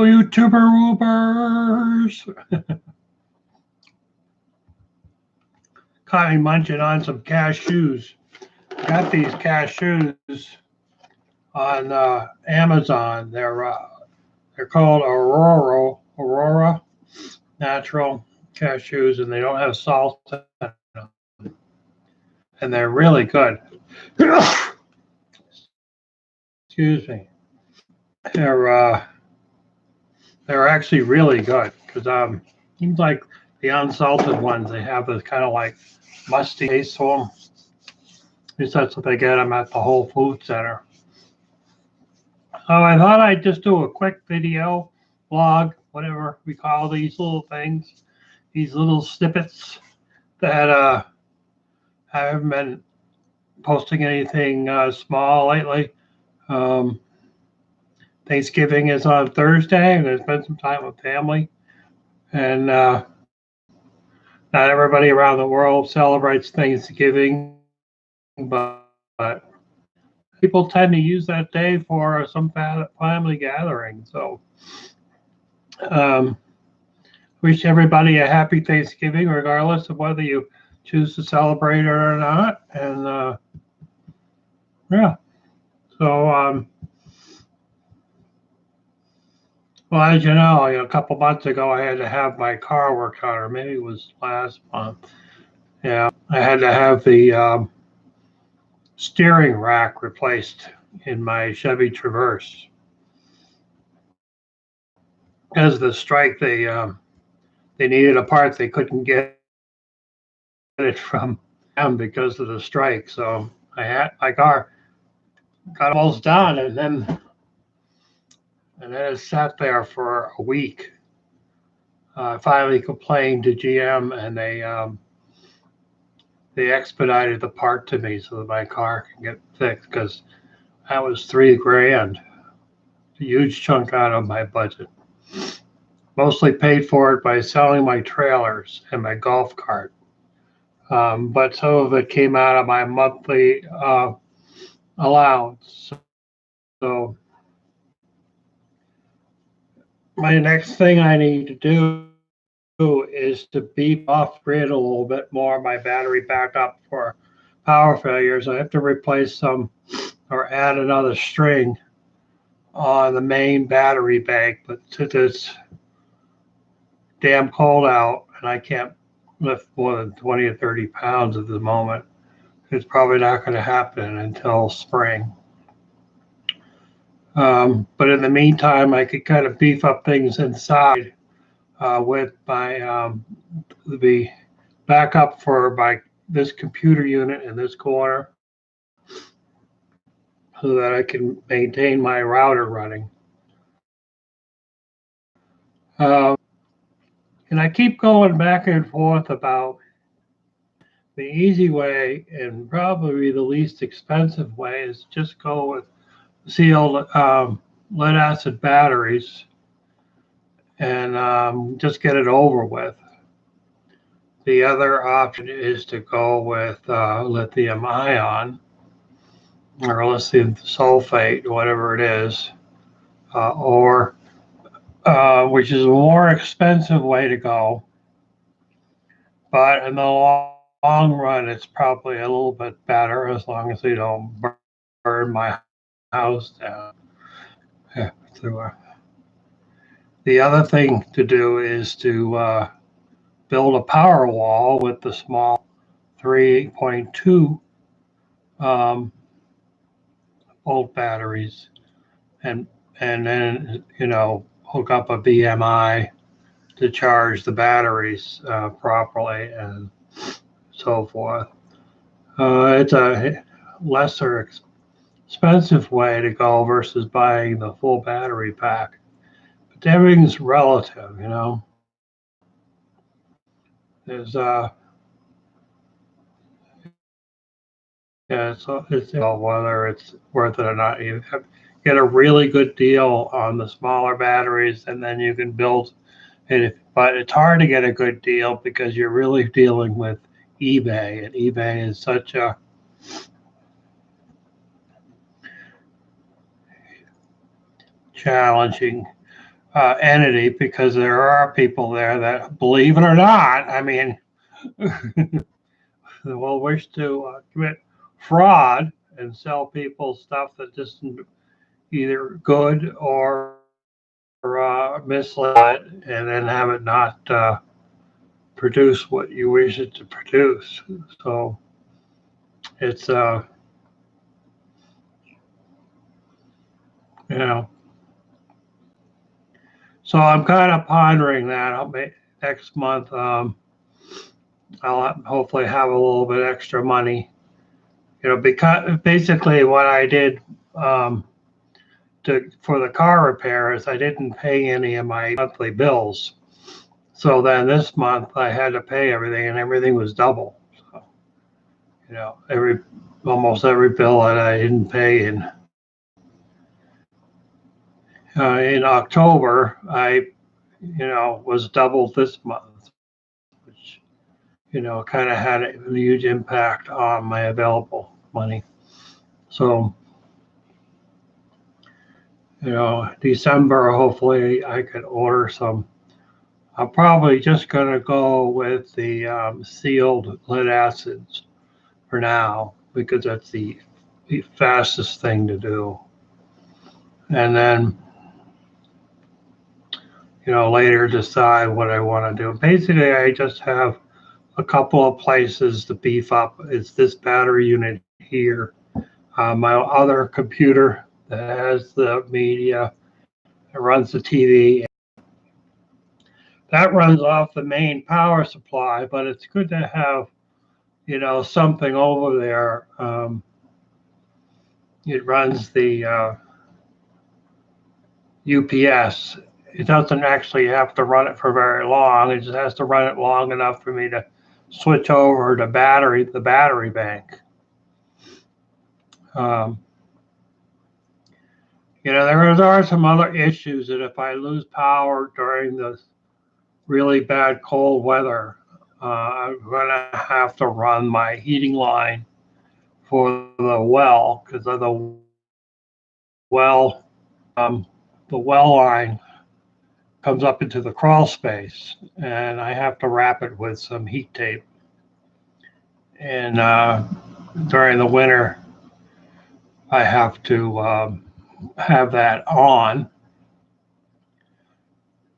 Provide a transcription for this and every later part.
YouTuber Ubers. Caught me munching on some cashews. Got these cashews on Amazon. They're called Aurora natural cashews, and they don't have salt in them, and they're really good. Excuse me. They're actually really good because seems like the unsalted ones, they have this kind of like musty taste to them. At least that's what they get them at the Whole Food Center. So I thought I'd just do a quick video, vlog, whatever we call these little things, these little snippets that I haven't been posting anything small lately. Thanksgiving is on Thursday, and I spent some time with family. And not everybody around the world celebrates Thanksgiving, but people tend to use that day for some family gathering. So wish everybody a happy Thanksgiving, regardless of whether you choose to celebrate it or not. And yeah, so well, as you know, a couple months ago, I had to have my car worked on, or maybe it was last month. Yeah, I had to have the steering rack replaced in my Chevy Traverse. As the strike, they needed a part they couldn't get it from them because of the strike. So I had my car got almost done, and then it sat there for a week. I finally complained to GM, and they expedited the part to me so that my car can get fixed, because that was $3,000, a huge chunk out of my budget. Mostly paid for it by selling my trailers and my golf cart. But some of it came out of my monthly allowance. So my next thing I need to do is to beef off grid a little bit more my battery backup for power failures. I have to replace some or add another string on the main battery bank, but since it's damn cold out and I can't lift more than 20 or 30 pounds at the moment, it's probably not going to happen until spring. But in the meantime, I could kind of beef up things inside with my the backup for this computer unit in this corner, so that I can maintain my router running. And I keep going back and forth about the easy way, and probably the least expensive way, is just go with sealed lead acid batteries and just get it over with. The other option is to go with lithium ion or lithium sulfate, whatever it is, or which is a more expensive way to go. But in the long run, it's probably a little bit better, as long as they don't burn my house down. Yeah, the other thing to do is to build a power wall with the small 3.2 volt batteries, and then hook up a BMI to charge the batteries properly and so forth. It's a lesser expensive way to go versus buying the full battery pack. But everything's relative, There's yeah, it's whether it's worth it or not. You get a really good deal on the smaller batteries, and then you can build it. But it's hard to get a good deal because you're really dealing with eBay, and eBay is such a challenging entity, because there are people there that, believe it or not, I mean, will wish to commit fraud and sell people stuff that isn't either good or misled, and then have it not produce what you wish it to produce. So it's you know, so I'm kind of pondering that. I'll make next month. I'll hopefully have a little bit extra money. Because basically what I did for the car repairs, I didn't pay any of my monthly bills. So then this month I had to pay everything, and everything was double. So, almost every bill that I didn't pay in October, I was doubled this month, which kind of had a huge impact on my available money. So December, hopefully I could order some. I'm probably just going to go with the sealed lead acids for now, because that's the fastest thing to do. And then, later decide what I want to do. Basically, I just have a couple of places to beef up. It's this battery unit here, my other computer that has the media, it runs the TV. That runs off the main power supply, but it's good to have, something over there. It runs the UPS. It doesn't actually have to run it for very long. It just has to run it long enough for me to switch over to the battery bank. There are some other issues that if I lose power during the really bad cold weather, I'm going to have to run my heating line for the well, because of the well line comes up into the crawl space, and I have to wrap it with some heat tape. And during the winter, I have to have that on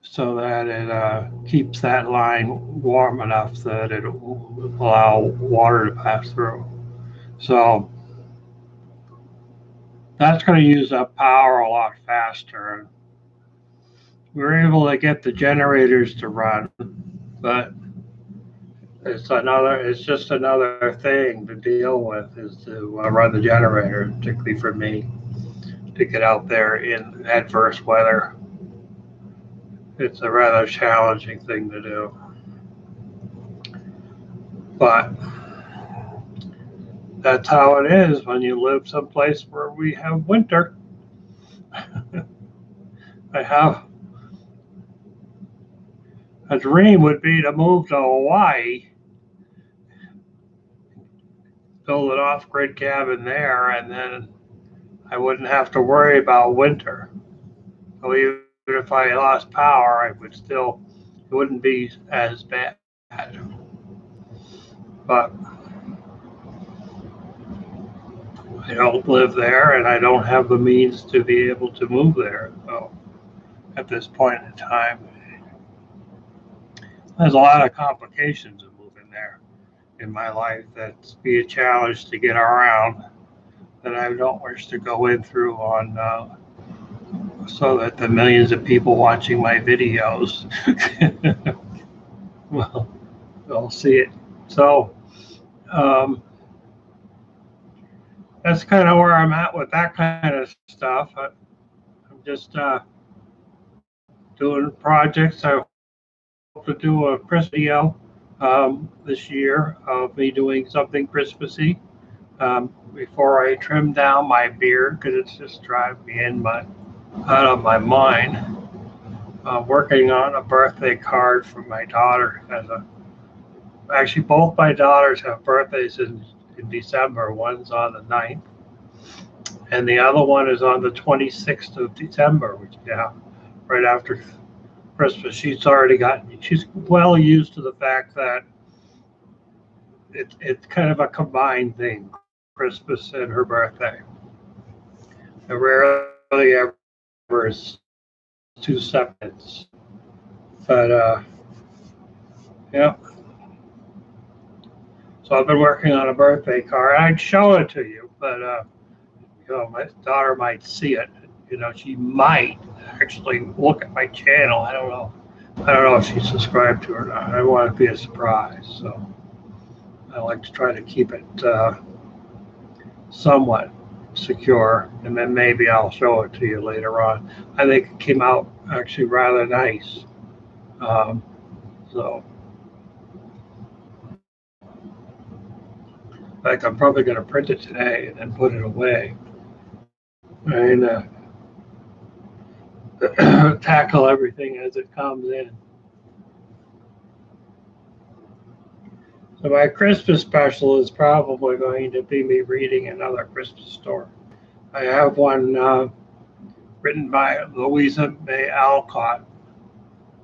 so that it keeps that line warm enough that it will allow water to pass through. So that's going to use up power a lot faster. We're able to get the generators to run, but it's just another thing to deal with, is to run the generator, particularly for me, to get out there in adverse weather. It's a rather challenging thing to do. But that's how it is when you live someplace where we have winter. A dream would be to move to Hawaii, build an off-grid cabin there, and then I wouldn't have to worry about winter. So even if I lost power, it wouldn't be as bad. But I don't live there, and I don't have the means to be able to move there. So at this point in time, there's a lot of complications of moving there in my life that's be a challenge to get around, that I don't wish to go in through on so that the millions of people watching my videos well, they'll see it. So that's kind of where I'm at with that kind of stuff. I'm just doing projects. I hope to do a Christmas video this year of me doing something Christmassy before I trim down my beard, because it's just driving me out of my mind. Working on a birthday card for my daughter. Actually, both my daughters have birthdays in December. One's on the 9th, and the other one is on the 26th of December, which, yeah, right after Christmas. She's well used to the fact that it's kind of a combined thing, Christmas and her birthday. It rarely ever is two separates. But yeah. So I've been working on a birthday card. I'd show it to you, but my daughter might see it. She might actually look at my channel. I don't know. I don't know if she's subscribed to it or not. I want it to be a surprise, so I like to try to keep it somewhat secure, and then maybe I'll show it to you later on. I think it came out actually rather nice. So, in fact, I'm probably going to print it today and then put it away and tackle everything as it comes in. So my Christmas special is probably going to be me reading another Christmas story. I have one written by Louisa May Alcott,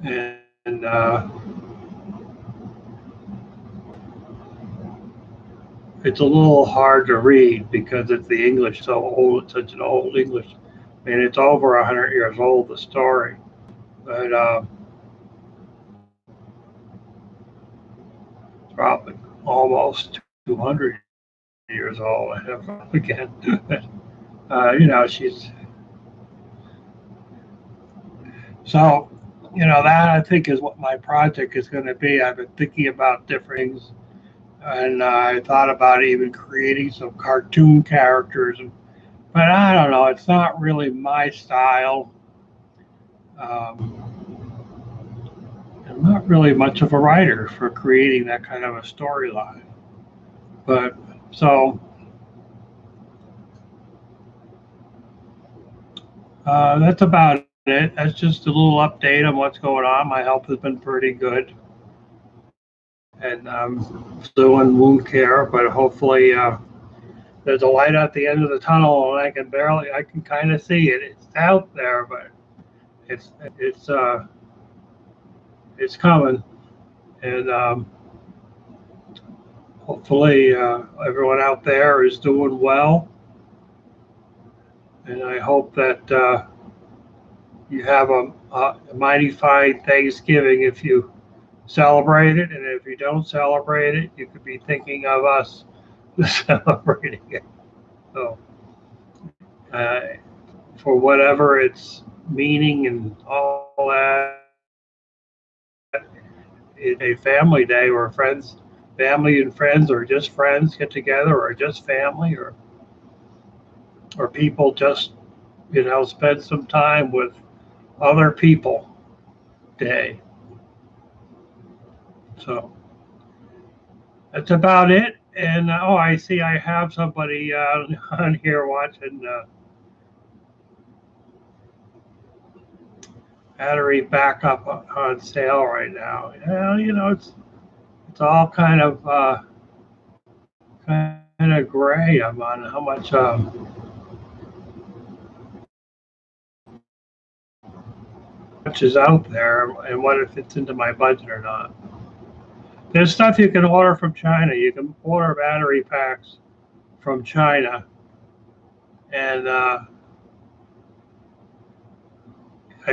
and it's a little hard to read because it's the English so old. It's such an old English. I mean, it's over 100 years old, the story, but it's probably almost 200 years old. I have again. She's so. That I think is what my project is going to be. I've been thinking about different things, and I thought about even creating some cartoon characters, but I don't know. It's not really my style. I'm not really much of a writer for creating that kind of a storyline. But so that's about it. That's just a little update on what's going on. My health has been pretty good, and I'm doing wound care, but hopefully there's a light at the end of the tunnel, and I can kind of see it. It's out there, but it's coming, and hopefully everyone out there is doing well, and I hope that you have a mighty fine Thanksgiving if you celebrate it, and if you don't celebrate it, you could be thinking of us celebrating it. So, for whatever its meaning and all that, it's a family day where family and friends, or just friends get together, or just family, or people just spend some time with other people day. So that's about it. And I see I have somebody on here watching battery backup on sale right now. It's all kind of gray. I'm on how much is out there and what if it's into my budget or not. There's stuff you can order from China. You can order battery packs from China, and I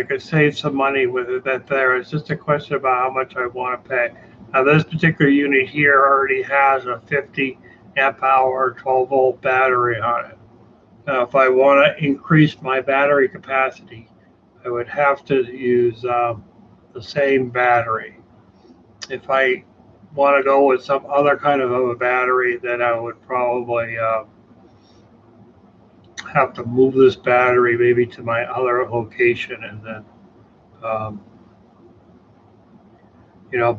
could save some money with it. It's just a question about how much I want to pay. Now, this particular unit here already has a 50 amp hour 12 volt battery on it. Now, if I want to increase my battery capacity, I would have to use the same battery. If I want to go with some other kind of a battery, then I would probably have to move this battery maybe to my other location, and then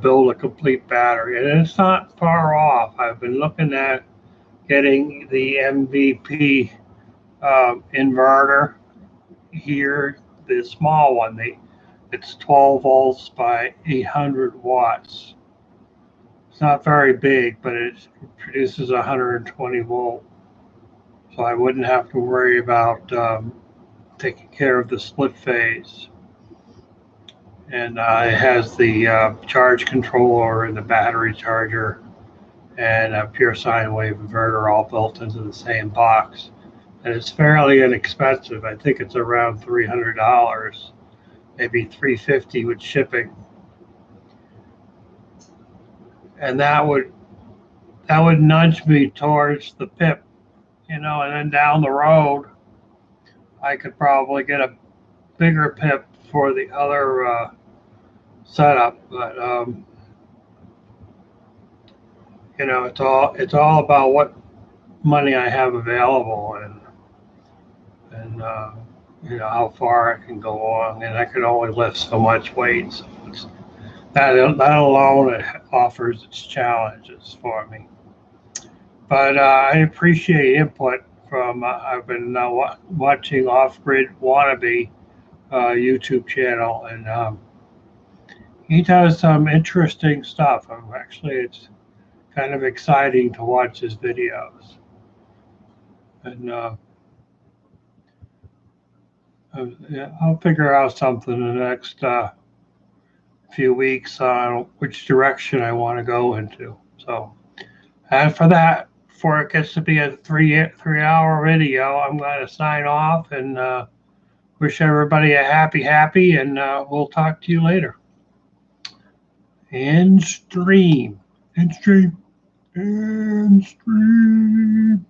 build a complete battery. And it's not far off. I've been looking at getting the MVP inverter here, the small one. It's 12 volts by 800 watts. It's not very big, but it produces 120 volt. So I wouldn't have to worry about taking care of the split phase. and it has the charge controller and the battery charger and a pure sine wave inverter all built into the same box. And it's fairly inexpensive. I think it's around $300, maybe $350 with shipping. And that would nudge me towards the PIP, and then down the road I could probably get a bigger PIP for the other setup. But it's all about what money I have available, and how far I can go on, and I can only lift so much weight. So that alone offers its challenges for me. But I appreciate input from. I've been watching Off Grid Wannabe YouTube channel, and he does some interesting stuff. It's kind of exciting to watch his videos, and yeah, I'll figure out something in the next few weeks on which direction I want to go into. So, and for that, before it gets to be a three-hour video, I'm going to sign off and wish everybody a happy, and we'll talk to you later. End stream. End stream. End stream.